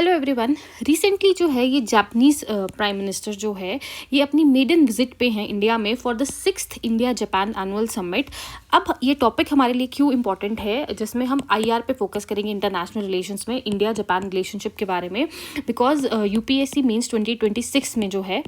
Hello everyone. Recently जो है ये जापानीज़ प्राइम मिनिस्टर जो है ये अपनी मेडन विजिट पे हैं इंडिया में for the 6th India Japan annual summit. अब ये टॉपिक हमारे लिए क्यों इम्पॉर्टेंट है, जिसमें हम आईआर पे फोकस करेंगे, इंटरनेशनल रिलेशंस में इंडिया जापान रिलेशनशिप के बारे में, बिकॉज यूपीएससी मीन्स 2026 में जो है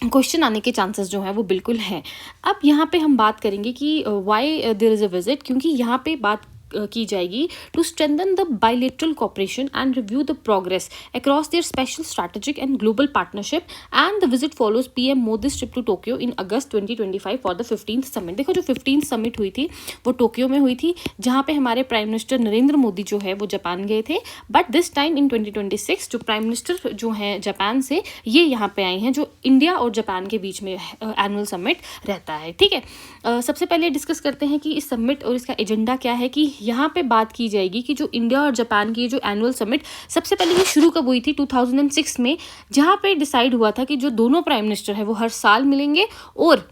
क्वेश्चन आने के चांसेस जो है वो बिल्कुल हैं। अब यहाँ पे हम बात करेंगे कि why there is a visit, क्योंकि यहाँ पे बात की जाएगी to strengthen the bilateral cooperation and review the progress across their special strategic and global partnership and the visit follows PM Modi's trip to Tokyo in August 2025 for the 15th summit. देखो, जो 15th summit हुई थी वो Tokyo में हुई थी, जहाँ पे हमारे प्राइम मिनिस्टर नरेंद्र मोदी जो है वो जापान गए थे। बट दिस टाइम इन 2026 जो प्राइम मिनिस्टर जो हैं जापान से, ये यहाँ पे आए हैं, जो इंडिया और जापान के बीच में एनुअल समिट रहता है। ठीक है, सबसे पहले डिस्कस करते हैं कि इस समिट और इसका एजेंडा क्या है। कि यहाँ पे बात की जाएगी कि जो इंडिया और जापान की जो एनुअल समिट सबसे पहले ये शुरू कब हुई थी 2006 में, जहाँ पे डिसाइड हुआ था कि जो दोनों प्राइम मिनिस्टर हैं वो हर साल मिलेंगे और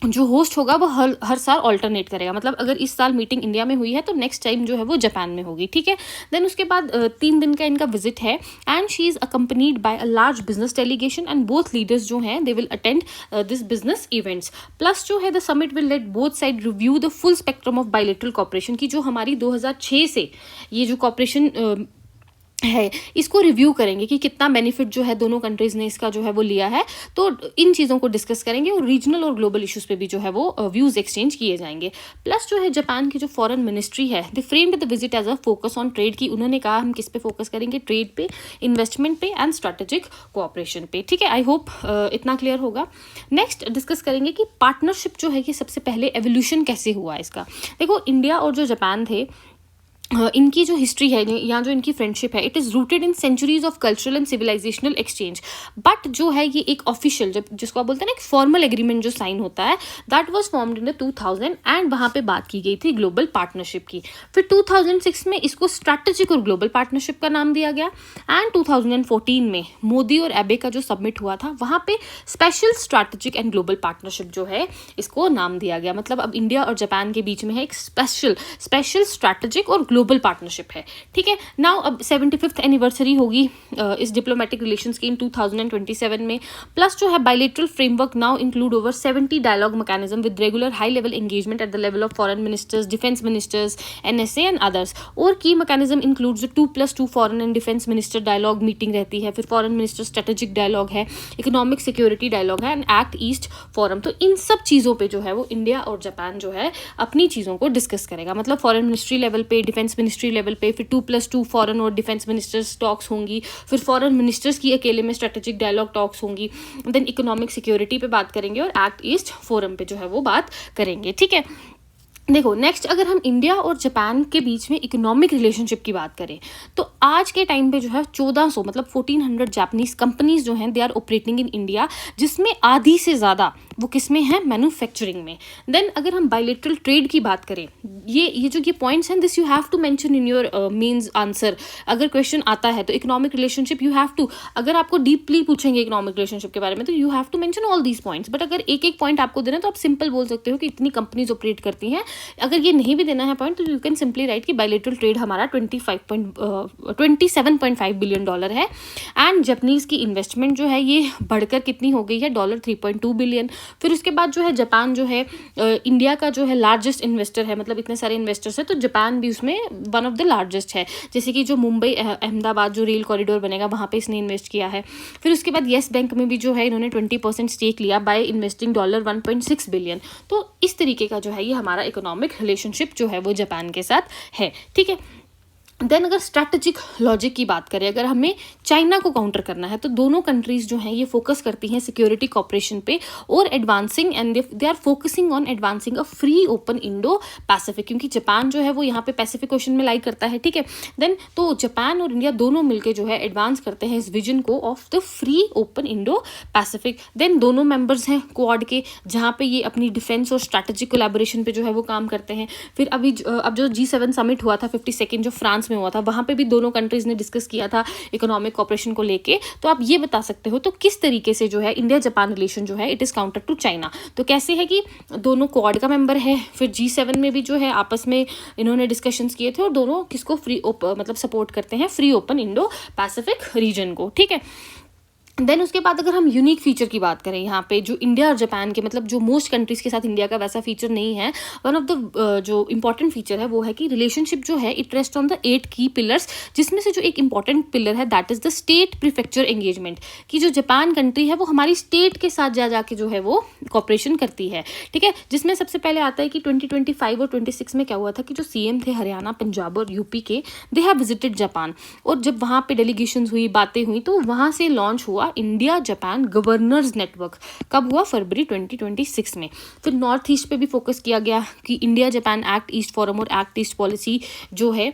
जो होस्ट होगा वो हर साल ऑल्टरनेट करेगा। मतलब अगर इस साल मीटिंग इंडिया में हुई है तो नेक्स्ट टाइम जो है वो जापान में होगी। ठीक है, देन उसके बाद 3 दिन का इनका विजिट है and she is accompanied by a large business delegation and both leaders जो हैं they will attend this business events. Plus जो है the summit will let both side review the full spectrum of bilateral cooperation की जो हमारी 2006 से ये जो कॉपरेशन है इसको रिव्यू करेंगे कि कितना बेनिफिट जो है दोनों कंट्रीज़ ने इसका जो है वो लिया है। तो इन चीज़ों को डिस्कस करेंगे और रीजनल और ग्लोबल इश्यूज़ पे भी जो है वो व्यूज़ एक्सचेंज किए जाएंगे। प्लस जो है जापान की जो फॉरेन मिनिस्ट्री है they framed the visit as a focus on trade की। उन्होंने कहा हम किस पे फोकस करेंगे, ट्रेड पे, इन्वेस्टमेंट पे एंड स्ट्रैटेजिक कोऑपरेशन पे। ठीक है, आई होप इतना क्लियर होगा। नेक्स्ट डिस्कस करेंगे कि पार्टनरशिप जो है कि सबसे पहले एवोल्यूशन कैसे हुआ इसका। देखो, इंडिया और जो जापान थे इनकी जो हिस्ट्री है या जो इनकी फ्रेंडशिप है it is rooted in centuries of cultural and civilisational exchange. But जो है ये एक ऑफिशियल, जब जिसको आप बोलते हैं ना, एक फॉर्मल एग्रीमेंट जो साइन होता है, that was formed in the 2000 and वहाँ पे बात की गई थी ग्लोबल पार्टनरशिप की। फिर 2006 में इसको स्ट्रैटेजिक और ग्लोबल पार्टनरशिप का नाम दिया गया एंड 2014 में मोदी और एबे का जो सबमिट हुआ था वहाँ पे special strategic and global partnership जो है इसको नाम दिया गया। मतलब अब इंडिया और जापान के बीच में है एक स्पेशल स्ट्रैटेजिक और ग्लोबल पार्टनरशिप है। ठीक है, नाउ अब 75th एनिवर्सरी होगी इस डिप्लोमेटिक रिलेशंस की इन 2027 में। प्लस जो है bilateral framework now include over 70 dialogue mechanism with regular high level engagement at the level of foreign ministers, defence ministers, NSA and others. और की mechanism includes 2+2 foreign and defence minister dialogue meeting रहती है, फिर foreign minister strategic dialogue है, economic security dialogue है and act east forum. तो इन सब चीज़ों पे जो है वो इंडिया और जापान जो है अपनी चीज़ों को डिस्कस करेगा। मतलब फॉरेन मिनिस्ट्री लेवल पे, डिफेंस मिनिस्ट्री लेवल पे, फिर 2+2 फॉरेन और डिफेंस मिनिस्टर्स टॉक्स होंगी, फिर फॉरेन मिनिस्टर्स की अकेले में स्ट्रेटेजिक डायलॉग टॉक्स होंगी, देन इकोनॉमिक सिक्योरिटी पे बात करेंगे और एक्ट ईस्ट फोरम पे जो है वो बात करेंगे। ठीक है, देखो नेक्स्ट अगर हम इंडिया और जापान के बीच में इकोनॉमिक रिलेशनशिप की बात करें तो आज के टाइम पे जो है 1400 मतलब 1400 जापानीज कंपनीज जो हैं they are operating in India, जिसमें आधी से ज़्यादा वो किस में है, मैन्युफैक्चरिंग में। देन अगर हम बायलेटरल ट्रेड की बात करें, ये जो पॉइंट्स हैं this you have to mention in your mains answer. अगर क्वेश्चन आता है तो economic relationship you have to, अगर आपको डीपली पूछेंगे इकोनॉमिक रिलेशनशिप के बारे में तो you have to mention all these points. But अगर एक एक पॉइंट आपको देना तो आप सिंपल बोल सकते हो कि इतनी कंपनीज ऑपरेट करती हैं। अगर ये नहीं भी देना है पॉइंट तो यू कैन सिंपली राइट कि बायलेटरल ट्रेड हमारा 27.5 बिलियन डॉलर है एंड जापानीज़ की इन्वेस्टमेंट जो है ये बढ़कर कितनी हो गई है, $3.2 बिलियन। फिर उसके बाद जो है जापान जो है इंडिया का जो है लार्जेस्ट इन्वेस्टर है, मतलब इतने सारे इन्वेस्टर्स हैं तो जापान भी उसमें वन ऑफ द लार्जेस्ट है। जैसे कि जो मुंबई अहमदाबाद जो रेल कॉरिडोर बनेगा वहाँ पे इसने इन्वेस्ट किया है। फिर उसके बाद येस बैंक में भी जो है इन्होंने 20% स्टेक लिया बाय इन्वेस्टिंग $1.6 बिलियन। तो इस तरीके का जो है ये हमारा इकोनॉमिक रिलेशनशिप जो है वो जापान के साथ है। ठीक है, देन अगर स्ट्रैटेजिक लॉजिक की बात करें, अगर हमें चाइना को काउंटर करना है तो दोनों कंट्रीज जो हैं ये फोकस करती हैं सिक्योरिटी कॉपरेशन पे और advancing and they are focusing on advancing a free open Indo Pacific, क्योंकि जापान जो है वो यहाँ पे पैसिफिक ओशन में लाई करता है। ठीक है, देन तो जापान और इंडिया दोनों मिलकर जो है एडवांस करते हैं इस विजन को of the free open Indo Pacific. Then दोनों मेंबर्स हैं क्वाड के, जहाँ पे ये अपनी डिफेंस और स्ट्रैटेजिक कोलैबोरेशन पे जो है वो काम करते हैं। फिर अब जो G7 समिट हुआ था 52nd जो फ्रांस फ्रांस में हुआ था, वहाँ पे भी दोनों कंट्रीज़ ने डिस्कस किया था इकोनॉमिक कोऑपरेशन को लेके। तो आप ये बता सकते हो तो किस तरीके से जो है इंडिया जापान रिलेशन जो है it is counter to China. तो कैसे है कि दोनों क्वाड का मेंबर है, फिर G7 में भी जो है आपस में इन्होंने डिस्कशंस किए थे, और दोनों किसको मतलब सपोर्ट करते हैं, free open Indo Pacific region को, ठीक है। देन उसके बाद अगर हम यूनिक फीचर की बात करें, यहाँ पे जो इंडिया और जापान के मतलब जो मोस्ट कंट्रीज़ के साथ इंडिया का वैसा फीचर नहीं है, वन ऑफ द जो इंपॉर्टेंट फीचर है वो है कि रिलेशनशिप जो है इट रेस्ट ऑन द 8 की पिलर्स, जिसमें से जो एक इंपॉर्टेंट पिलर है that is the state prefecture engagement, कि जो जापान कंट्री है वो हमारी स्टेट के साथ जा जाके जो है वो कॉपरेशन करती है, ठीक है। जिसमें सबसे पहले आता है कि 2025 और 26 में क्या हुआ था कि जो CM थे हरियाणा, पंजाब और यूपी के, दे हैव विजिटेड जापान, और जब वहाँ पे डेलीगेशंस हुई, बातें हुई, तो वहाँ से लॉन्च हुआ इंडिया जापान गवर्नर्स नेटवर्क। कब हुआ? फरवरी 2026 में। फिर नॉर्थ ईस्ट पे भी फोकस किया गया कि India Japan act east forum और एक्ट ईस्ट पॉलिसी जो है,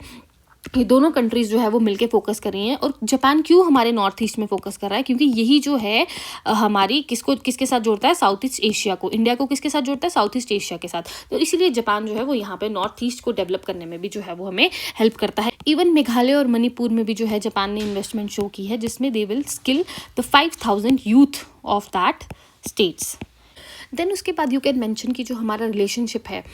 ये दोनों कंट्रीज़ जो है वो मिलके फोकस कर रही हैं। और जापान क्यों हमारे नॉर्थ ईस्ट में फोकस कर रहा है? क्योंकि यही जो है हमारी किसके साथ जोड़ता है? साउथ ईस्ट एशिया को। इंडिया को किसके साथ जोड़ता है? साउथ ईस्ट एशिया के साथ। तो इसीलिए जापान जो है वो यहाँ पे नॉर्थ ईस्ट को डेवलप करने में भी जो है वो हमें हेल्प करता है। इवन मेघालय और मणिपुर में भी जो है जापान ने इन्वेस्टमेंट शो की है, जिसमें they will skill the 5000 youth of that states. Then उसके बाद यू कैन मेंशन कि जो हमारा रिलेशनशिप है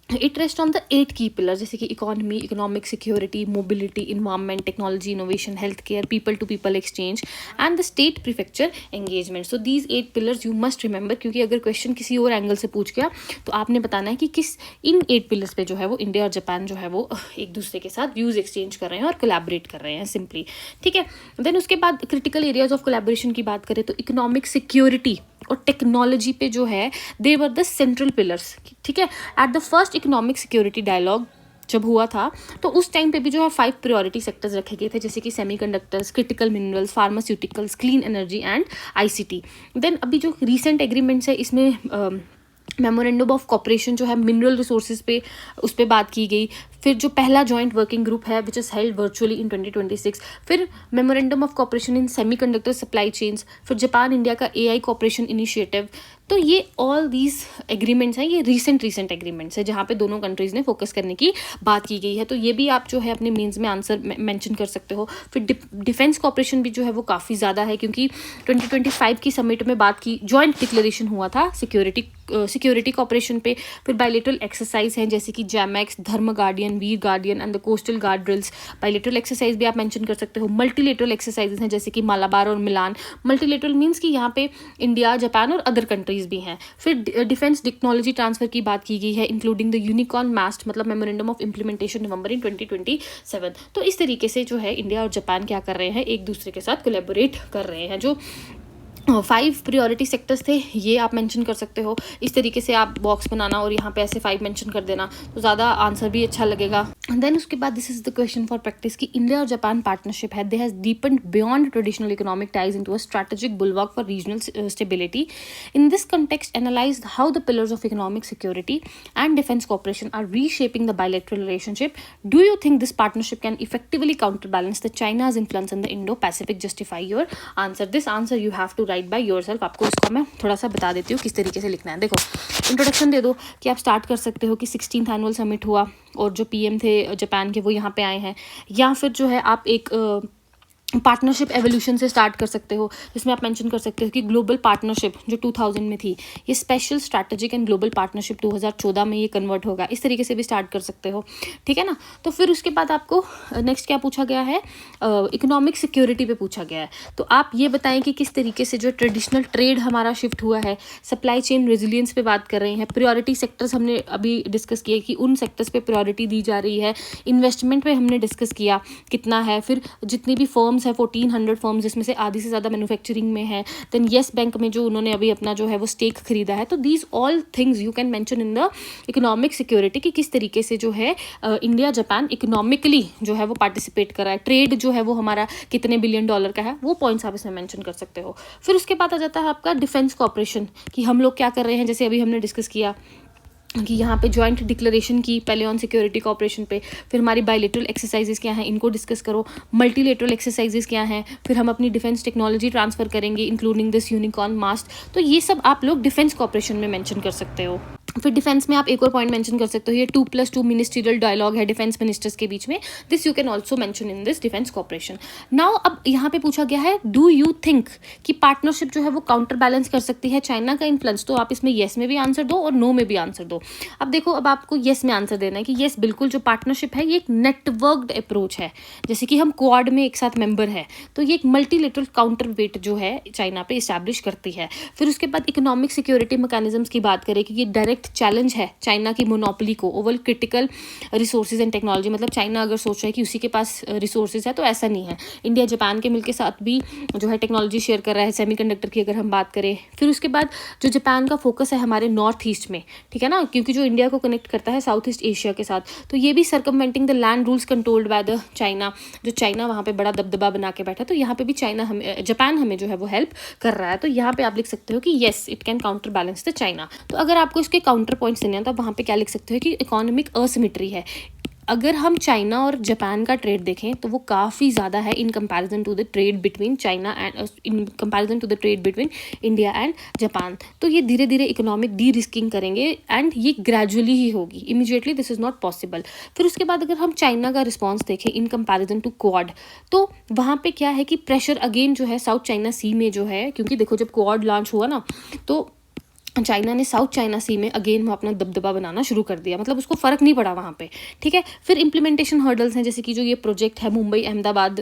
इट रेस्ट ऑन द 8 की पिलर, जैसे कि economy, economic security, mobility, environment, technology, innovation, health care, people to people exchange and the state prefecture engagement. So these 8 pillars you must remember, क्योंकि अगर question किसी और angle से पूछ गया तो आपने बताना है कि किस इन 8 पिलर्स पे जो है वो इंडिया और जापान जो है वो एक दूसरे के साथ व्यूज़ एक्सचेंज कर रहे हैं और कोलैबोरेट कर रहे हैं सिंपली, ठीक है। देन उसके बाद क्रिटिकल एरियाज ऑफ कोलैबोरेशन की बात करें तो इकोनॉमिक सिक्योरिटी और टेक्नोलॉजी पे जो है they were the central pillars, ठीक है। At the first economic security dialogue जब हुआ था तो उस टाइम पे भी जो है 5 प्रायोरिटी सेक्टर्स रखे गए थे, जैसे कि semiconductors, critical minerals, pharmaceuticals, clean energy and ICT। Then अभी जो रिसेंट एग्रीमेंट्स है इसमें मेमोरेंडम ऑफ कॉपरेशन जो है मिनरल रिसोर्सेज पे उस पर बात की गई। फिर जो पहला जॉइंट वर्किंग ग्रुप है विच इज़ हेल्ड वर्चुअली इन 2026। फिर memorandum of cooperation in semiconductor supply chains. फिर जापान इंडिया का AI कॉपरेशन इनिशिएटिव। तो ये ऑल दीज एग्रीमेंट्स हैं, ये रिसेंट एग्रीमेंट्स है जहाँ पे दोनों कंट्रीज़ ने फोकस करने की बात की गई है। तो ये भी आप जो है अपने मेंस में आंसर मेंशन कर सकते हो। फिर डिफेंस कॉपरेशन भी जो है वो काफ़ी ज़्यादा है, क्योंकि 2025 की समिट में बात की, जॉइंट डिक्लेरेशन हुआ था सिक्योरिटी कॉपरेशन पे। फिर बायलेटरल एक्सरसाइज हैं जैसे कि जैमैक्स, धर्म guardian, Veer guardian and the coastal guard drills. Bilateral exercise भी आप मेंशन कर सकते हो। मल्टीलेटरल एक्सरसाइजेज हैं जैसे कि मालाबार और मिलान। मल्टीलेटरल मीन्स कि यहाँ पे इंडिया, जापान और अदर कंट्रीज भी हैं। फिर डिफेंस टेक्नोलॉजी ट्रांसफर की बात की गई है, इंक्लूडिंग द यूनिकॉर्न मास्ट, मतलब मेमोरेंडम ऑफ इम्प्लीमेंटेशन नवंबर इन 2027। तो इस तरीके से जो है इंडिया और जापान क्या कर रहे हैं, एक दूसरे के साथ कोलैबोरेट कर रहे हैं। जो 5 प्रायोरिटी सेक्टर्स थे ये आप मेंशन कर सकते हो। इस तरीके से आप बॉक्स बनाना और यहाँ पे ऐसे 5 मेंशन कर देना तो ज़्यादा आंसर भी अच्छा लगेगा। देन उसके बाद this is the question for practice कि इंडिया और जापान पार्टनरशिप है they has deepened beyond traditional economic ties into a strategic bulwark for regional stability. In this context analyse how the pillars of economic security and defence cooperation are reshaping the bilateral relationship. Do you think this partnership can effectively counterbalance the China's influence in the Indo Pacific? Justify your answer. This answer you have to write by yourself. आपको इसको मैं थोड़ा सा बता देती हूँ किस तरीके से लिखना है। देखो, इंट्रोडक्शन दे दो कि आप स्टार्ट कर सकते हो कि 16th एनुअल समिट हुआ और जो PM थे जापान के वो यहाँ पे आए हैं, या फिर जो है आप एक पार्टनरशिप एवोल्यूशन से स्टार्ट कर सकते हो, जिसमें आप मेंशन कर सकते हो कि ग्लोबल पार्टनरशिप जो 2000 में थी ये special strategic and global partnership 2014 में ये कन्वर्ट होगा। इस तरीके से भी स्टार्ट कर सकते हो, ठीक है ना। तो फिर उसके बाद आपको नेक्स्ट क्या पूछा गया है, इकोनॉमिक सिक्योरिटी पे पूछा गया है। तो आप ये बताएं कि किस तरीके से जो ट्रेडिशनल ट्रेड हमारा शिफ्ट हुआ है, सप्लाई चेन रेजिलियंस पे बात कर रहे हैं, प्रायोरिटी सेक्टर्स हमने अभी डिस्कस किए कि उन सेक्टर्स पे प्रायोरिटी दी जा रही है, इन्वेस्टमेंट पे हमने डिस्कस किया कितना है, फिर जितनी भी फर्म्स है 1400 फर्म्स जिसमें से आधी से ज़्यादा मैन्युफैक्चरिंग में है, देन येस बैंक में जो उन्होंने अभी अपना जो है वो स्टेक खरीदा है। तो these all things you can mention in the economic security कि किस तरीके से जो है इंडिया जापान इकोनॉमिकली जो है वो पार्टिसिपेट कर रहा है, ट्रेड जो है वो हमारा कितने $1 बिलियन का है, वो पॉइंट्स आप इसमें मेंशन कर सकते हो। फिर उसके बाद आ जाता है आपका डिफेंस कॉपरेशन कि हम लोग क्या कर रहे हैं, जैसे अभी हमने डिस्कस किया कि यहाँ पे जॉइंट डिक्लेरेशन की पहले ऑन सिक्योरिटी कॉपरेशन पे, फिर हमारी बायलेटरल एक्सरसाइजेस क्या हैं इनको डिस्कस करो, मल्टीलेटरल एक्सरसाइजेस क्या हैं, फिर हम अपनी डिफेंस टेक्नोलॉजी ट्रांसफर करेंगे इंक्लूडिंग दिस यूनिकॉर्न मास्ट। तो ये सब आप लोग डिफेंस कॉपरेशन में मेंशन कर सकते हो। फिर डिफेंस में आप एक और पॉइंट मेंशन कर सकते हो, ये 2+2 मिनिस्ट्रियल डायलॉग है डिफेंस मिनिस्टर्स के बीच में, this you can also mention in this defence cooperation. Now अब यहाँ पे पूछा गया है, डू यू थिंक कि पार्टनरशिप जो है वो काउंटर बैलेंस कर सकती है चाइना का इन्फ्लुएंस? तो आप इसमें येस में भी आंसर दो और नो में भी आंसर दो। अब देखो, अब आपको येस में आंसर देना है कि येस बिल्कुल, जो पार्टनरशिप है ये एक नेटवर्क्ड अप्रोच है, जैसे कि हम क्वाड में एक साथ मेंबर है, तो ये एक मल्टीलेटरल काउंटर वेट जो है चाइना पे इस्टेब्लिश करती है। फिर उसके बाद इकोनॉमिक सिक्योरिटी मैकेनिज्म्स की बात करें कि ये डायरेक्ट चैलेंज है चाइना की मोनोपोली को over critical resources and technology, मतलब चाइना अगर सोच रहा है कि उसी के पास रिसोर्सेज है, तो ऐसा नहीं है। इंडिया जापान के मिल के साथ भी जो है टेक्नोलॉजी शेयर कर रहा है, सेमीकंडक्टर की अगर हम बात करें। फिर उसके बाद जो जापान का फोकस है हमारे नॉर्थ ईस्ट में, ठीक है ना, क्योंकि जो इंडिया को कनेक्ट करता है साउथ ईस्ट एशिया के साथ, तो ये भी circumventing the land rules controlled by the China, जो चाइना वहाँ पे बड़ा दबदबा बना के बैठा, तो यहाँ पे भी चाइना हमें, जापान हमें जो है वो हेल्प कर रहा है। तो यहाँ पे आप लिख सकते हो कि yes it can counter balance the China. तो अगर आपको इसके काउंटर पॉइंट्स देने हैं तो आप वहाँ पे क्या लिख सकते हो कि इकोनॉमिक असिमेट्री है। अगर हम चाइना और जापान का ट्रेड देखें तो वो काफ़ी ज़्यादा है in comparison to the trade between China and in comparison to the trade between India and Japan. तो ये धीरे धीरे इकोनॉमिक डी रिस्किंग करेंगे एंड ये ग्रेजुअली ही होगी, immediately this is not possible. फिर उसके बाद अगर हम चाइना का रिस्पॉन्स देखें इन कंपैरिजन टू क्वाड, तो वहाँ पे क्या है कि प्रेशर अगेन जो है साउथ चाइना सी में जो है, क्योंकि देखो जब क्वाड लॉन्च हुआ ना, तो चाइना ने साउथ चाइना सी में अगेन वो अपना दबदबा बनाना शुरू कर दिया, मतलब उसको फ़र्क नहीं पड़ा वहाँ पे, ठीक है। फिर इम्प्लीमेंटेशन हर्डल्स हैं, जैसे कि जो ये प्रोजेक्ट है मुंबई अहमदाबाद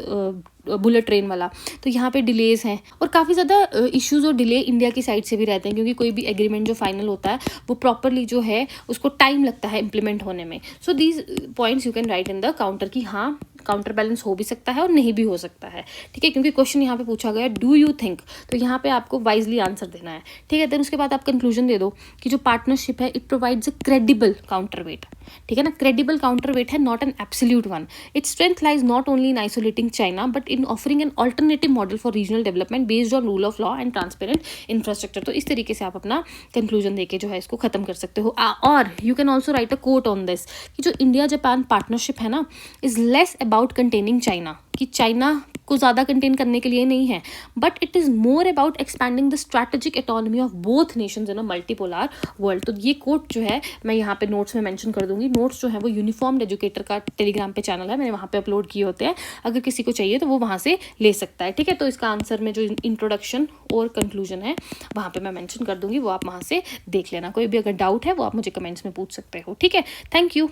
बुलेट ट्रेन वाला, तो यहाँ पे डिलेज़ हैं और काफ़ी ज़्यादा इश्यूज़ और डिले इंडिया की साइड से भी रहते हैं, क्योंकि कोई भी एग्रीमेंट जो फाइनल होता है वो प्रॉपरली जो है उसको टाइम लगता है इम्प्लीमेंट होने में। So these points you can write in the counter कि हाँ काउंटर बैलेंस हो भी सकता है और नहीं भी हो सकता है, ठीक है, क्योंकि क्वेश्चन यहाँ पे पूछा गया डू यू थिंक, तो यहाँ पे आपको वाइजली आंसर देना है, ठीक है। देन उसके बाद आप कंक्लूजन दे दो कि जो पार्टनरशिप है it provides a credible counter wait, ठीक है ना, क्रेडिबल काउंटर वेट है, not an absolute one. Its strength lies not only in isolating China but in offering an alternative model for regional development based on rule of law and transparent infrastructure. तो इस तरीके से आप अपना conclusion देके जो है इसको खत्म कर सकते हो। और you can also write a quote on this कि जो इंडिया जापान पार्टनरशिप है ना is less about containing China, कि चाइना को ज़्यादा कंटेन करने के लिए नहीं है, but it is more about expanding the strategic autonomy of both nations in a multipolar world. तो ये कोट जो है मैं यहाँ पे नोट्स में मेंशन कर दूंगी। नोट्स जो है वो यूनिफॉर्म्ड एजुकेटर का टेलीग्राम पे चैनल है, मैंने वहाँ पे अपलोड किए होते हैं, अगर किसी को चाहिए तो वो वहाँ से ले सकता है, ठीक है। तो इसका आंसर में जो इंट्रोडक्शन और कंक्लूजन है वहाँ पर मैं मैंशन कर दूंगी, वो आप वहाँ से देख लेना। कोई भी अगर डाउट है वो आप मुझे कमेंट्स में पूछ सकते हो, ठीक है। Thank you.